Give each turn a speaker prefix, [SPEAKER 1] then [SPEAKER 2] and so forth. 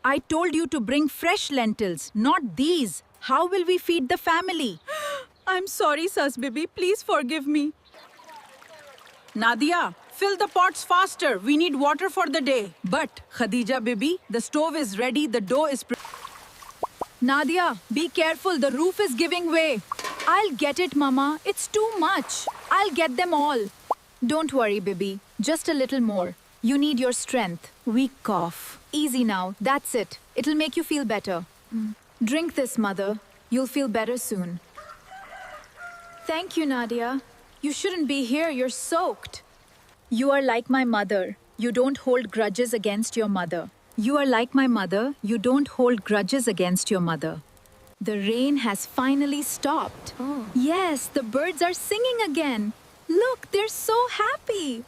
[SPEAKER 1] I told you to bring fresh lentils, not these. How will we feed the family?
[SPEAKER 2] I'm sorry, Sas baby. Please forgive me.
[SPEAKER 1] Nadia, fill the pots faster. We need water for the day. But, Khadija baby, the stove is ready. The dough is Nadia, be careful. The roof is giving way. I'll get it, Mama. It's too much. I'll get them all. Don't worry, baby. Just a little more. You need your strength. Weak cough. Easy now. That's it. It'll make you feel better. Drink this, Mother. You'll feel better soon. Thank you, Nadia. You shouldn't be here. You're soaked. You are like my mother. You don't hold grudges against your mother. You are like my mother. You don't hold grudges against your mother. The rain has finally stopped.
[SPEAKER 2] Oh.
[SPEAKER 1] Yes, the birds are singing again. Look, they're so happy.